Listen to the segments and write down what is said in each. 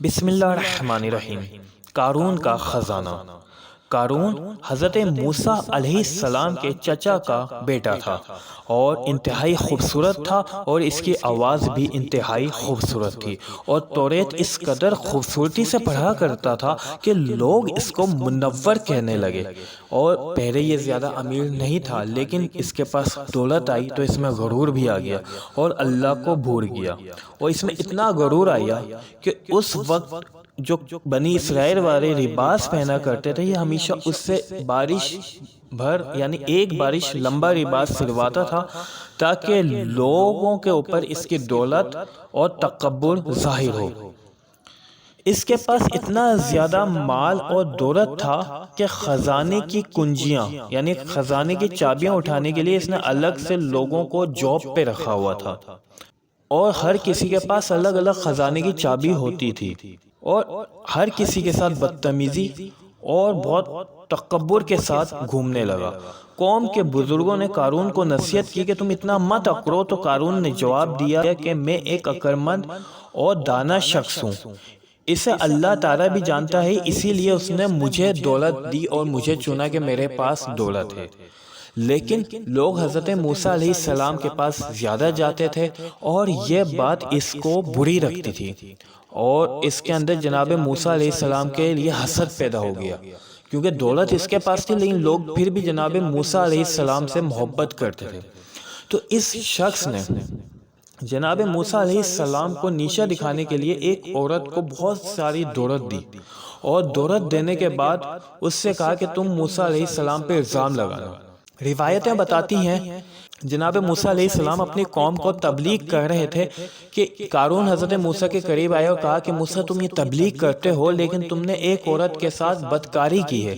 بسم اللہ الرحمن الرحیم۔ قارون کا خزانہ۔ قارون حضرت موسیٰ علیہ السلام کے چچا کا بیٹا تھا اور انتہائی خوبصورت تھا، اور اس کی آواز بھی انتہائی خوبصورت تھی، اور توریت اس قدر خوبصورتی سے پڑھا کرتا تھا کہ لوگ اس کو منور کہنے لگے۔ اور پہلے یہ زیادہ امیر نہیں تھا، لیکن اس کے پاس دولت آئی تو اس میں غرور بھی آ گیا اور اللہ کو بھول گیا، اور اس میں اتنا غرور آیا کہ اس وقت جو بنی اسرائیل والے لباس پہنا کرتے تھے، یہ ہمیشہ اس سے بارش بھر یعنی ایک بارش لمبا لباس سلواتا تھا تاکہ لوگوں کے اوپر اس کی دولت اور تکبر ظاہر ہو۔ اس کے پاس اتنا زیادہ مال اور دولت تھا کہ خزانے کی کنجیاں یعنی خزانے کی چابیاں اٹھانے کے لیے اس نے الگ سے لوگوں کو جاب پہ رکھا ہوا تھا، اور ہر کسی کے پاس الگ الگ خزانے کی چابی ہوتی تھی، اور ہر کسی کے ساتھ بدتمیزی اور بہت تکبر کے ساتھ گھومنے لگا۔ قوم کے بزرگوں نے قارون کو نصیحت کی کہ تم اتنا مت اکڑو، تو قارون نے جواب دیا کہ میں ایک عقلمند اور دانا شخص ہوں، اسے اللہ تعالیٰ بھی جانتا ہے، اسی لیے اس نے مجھے دولت دی اور مجھے چنا کہ میرے پاس دولت ہے۔ لیکن لوگ حضرت موسیٰ علیہ السلام کے پاس زیادہ جاتے تھے، اور یہ بات اس کو بری لگتی تھی، اور اس کے اندر جناب موسیٰ علیہ السلام کے لیے حسد پیدا ہو گیا، کیونکہ دولت اس کے پاس تھی لیکن لوگ پھر بھی جناب موسیٰ علیہ السلام سے محبت کرتے تھے۔ تو اس شخص نے جناب موسیٰ علیہ السلام کو نیچا دکھانے کے لیے ایک عورت کو بہت ساری دولت دی، اور دولت دینے کے بعد اس سے کہا کہ تم موسیٰ علیہ السلام پہ الزام لگانا۔ روایتیں بتاتی ہیں جناب موسیٰ علیہ السلام اپنی قوم کو تبلیغ کر رہے تھے کہ قارون حضرت موسیٰ کے قریب آیا اور کہا کہ موسیٰ تم یہ تبلیغ کرتے ہو لیکن تم نے ایک عورت کے ساتھ بدکاری کی ہے۔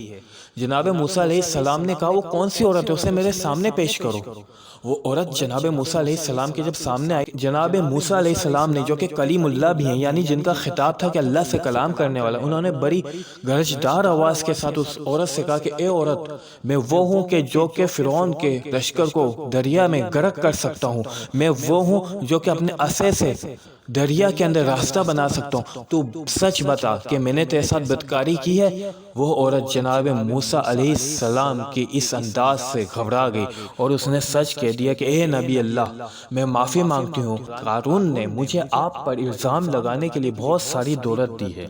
جناب موسیٰ علیہ السلام نے کہا وہ کون سی عورت ہے، اسے میرے سامنے پیش کرو۔ وہ عورت جناب موسیٰ علیہ السلام کے جب سامنے آئی، جناب موسیٰ علیہ السلام نے، جو کہ کلیم اللہ بھی ہیں یعنی جن کا خطاب تھا کہ اللہ سے کلام کرنے والا، انہوں نے بڑی گرجدار آواز کے ساتھ اس عورت سے کہا کہ اے عورت، میں وہ ہوں کہ جو کہ فرعون کے لشکر کو دریا میں غرق کر سکتا ہوں، میں وہ ہوں جو کہ اپنے عصا سے دریا کے اندر راستہ بنا سکتا ہوں، تو سچ بتا کہ میں نے تیرے ساتھ بدکاری کی ہے۔ وہ عورت جناب موسیٰ علیہ السلام کی اس انداز سے گھبرا گئی اور اس نے سچ کہہ دیا کہ اے نبی اللہ، میں معافی مانگتی ہوں، قارون نے مجھے آپ پر الزام لگانے کے لیے بہت ساری دولت دی ہے۔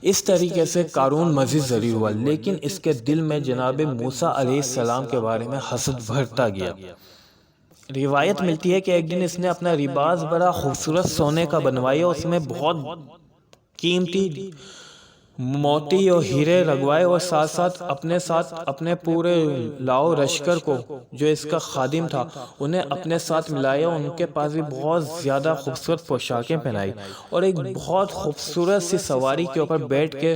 اس طریقے سے قارون مزید ذلیل ہوا، لیکن اس کے دل میں جناب موسیٰ علیہ السلام کے بارے میں حسد بھرتا گیا۔ روایت ملتی ہے کہ ایک دن اس نے اپنا لباس بڑا خوبصورت سونے کا بنوایا، اس میں بہت قیمتی موتی اور ہیرے لگوائے، اور ساتھ ساتھ اپنے پورے لاؤ لشکر کو، جو اس کا خادم تھا، انہیں اپنے ساتھ ملایا، ان کے پاس بھی بہت زیادہ خوبصورت پوشاکیں پہنائی، اور ایک بہت خوبصورت سی سواری کے اوپر بیٹھ کے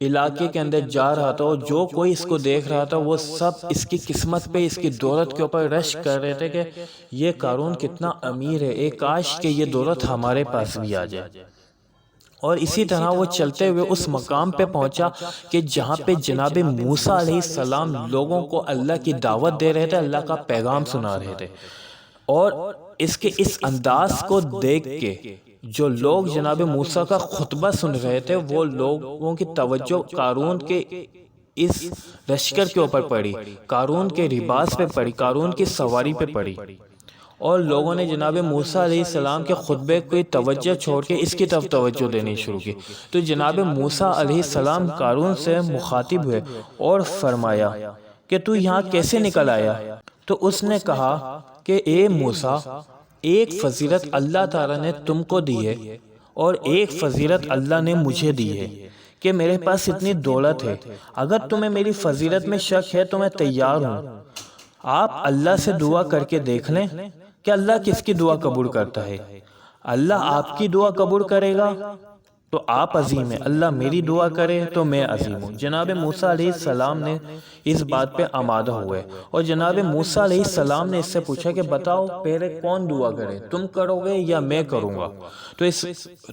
علاقے کے اندر جا رہا تھا، اور جو کوئی اس کو دیکھ رہا تھا وہ سب اس کی قسمت پہ، اس کی دولت کے اوپر رشک کر رہے تھے کہ یہ قارون کتنا امیر ہے، ایک کاش کہ یہ دولت ہمارے پاس بھی آ جائے۔ اور اسی طرح وہ چلتے ہوئے اس مقام پہ پہنچا کہ جہاں پہ جناب موسیٰ علیہ السلام لوگوں کو اللہ کی دعوت دے رہے تھے، اللہ کا پیغام سنا رہے تھے، اور اس کے اس انداز کو دیکھ کے جو لوگ جناب موسیٰ کا خطبہ سن رہے تھے، وہ لوگوں کی توجہ قارون کے اس لشکر کے اوپر پڑی، قارون کے لباس پہ پڑی، قارون کی سواری پہ پڑی، اور لوگوں نے جناب موسیٰ علیہ السلام کے خطبے کی توجہ چھوڑ کے اس کی طرف توجہ دینی شروع کی۔ تو جناب موسیٰ علیہ السلام قارون سے مخاطب ہوئے اور فرمایا کہ تو یہاں کیسے نکل آیا؟ تو اس نے کہا کہ اے موسیٰ، ایک فضیلت اللہ تعالیٰ نے تم کو دی ہے، اور ایک فضیلت اللہ نے مجھے دی ہے کہ میرے پاس اتنی دولت ہے، اگر تمہیں میری فضیلت میں شک ہے تو میں تیار ہوں، آپ اللہ سے دعا کر کے دیکھ لیں کہ اللہ کس کی دعا قبول کرتا ہے۔ اللہ آپ کی دعا قبول کرے گا تو آپ عظیم ہیں، اللہ میری دعا کرے تو میں عظیم ہوں۔ جناب موسیٰ علیہ السلام نے اس بات پہ آمادہ ہوئے، اور جناب موسیٰ علیہ السلام نے اس سے پوچھا کہ بتاؤ پہلے کون دعا کرے، تم کرو گے یا میں کروں گا؟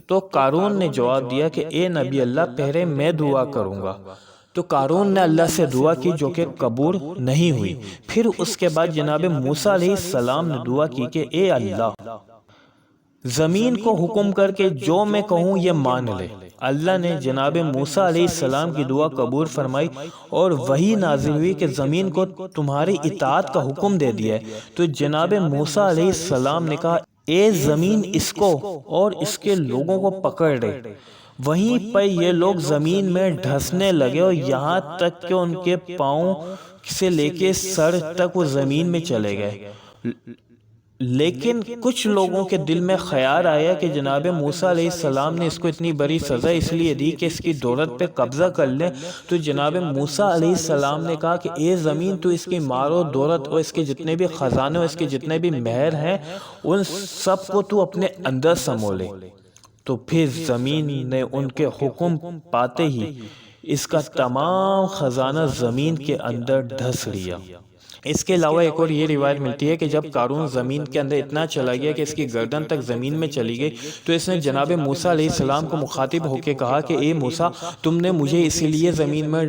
تو قارون نے جواب دیا کہ اے نبی اللہ، پہلے میں دعا کروں گا۔ تو قارون نے اللہ سے دعا کی جو کہ قبول نہیں ہوئی۔ پھر اس کے بعد جناب موسیٰ علیہ السلام نے دعا کی کہ اے اللہ، زمین کو حکم کر کے جو میں کہوں یہ مان لے۔ اللہ نے جناب موسیٰ علیہ السلام کی دعا قبول فرمائی اور وحی نازل ہوئی کہ زمین کو تمہاری اطاعت کا حکم دے دیا ہے۔ تو جناب موسیٰ علیہ السلام نے کہا اے زمین اس کو اور اس کے لوگوں کو پکڑ لے۔ وہیں پر یہ لوگ زمین میں دھسنے لگے اور یہاں تک کہ ان کے پاؤں سے لے کے سر تک وہ زمین میں چلے گئے۔ لیکن کچھ لوگوں کے دل میں خیال آیا کہ جناب موسیٰ علیہ السلام نے اس کو اتنی بڑی سزا اس لیے دی کہ اس کی دولت پہ قبضہ کر لیں۔ تو جناب موسیٰ علیہ السلام نے کہا کہ اے زمین تو اس کی مارو دولت اور اس کے جتنے بھی خزانے اور اس کے جتنے بھی مہر ہیں ان سب کو تو اپنے اندر سمو لے۔ تو پھر زمین نے ان کے حکم پاتے ہی اس کا تمام خزانہ زمین کے اندر دھس لیا۔ اس کے علاوہ ایک اور یہ روایت ملتی ہے کہ جب قارون زمین کے اندر اتنا چلا گیا کہ اس کی گردن تک زمین میں چلی گئی تو اس نے جناب موسیٰ علیہ السلام کو مخاطب ہو کے کہا کہ اے موسیٰ تم نے مجھے اسی لیے زمین میں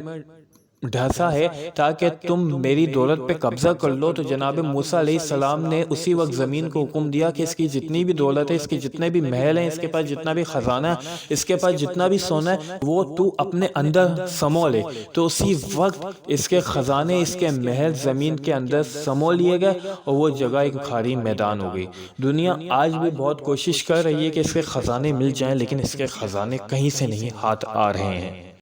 ڈھسا ہے تاکہ تم میری دولت پہ قبضہ کر لو۔ تو جناب موسیٰ علیہ السلام نے اسی وقت زمین کو حکم دیا کہ اس کی جتنی بھی دولت ہے، اس کے جتنے بھی محل ہیں، اس کے پاس جتنا بھی خزانہ ہے، اس کے پاس جتنا بھی سونا ہے وہ تو اپنے اندر سمو لے۔ تو اسی وقت اس کے خزانے، اس کے محل زمین کے اندر سمو لیے گئے اور وہ جگہ ایک خالی میدان ہو گئی۔ دنیا آج بھی بہت کوشش کر رہی ہے کہ اس کے خزانے مل جائیں لیکن اس کے خزانے کہیں سے نہیں ہاتھ آ رہے ہیں۔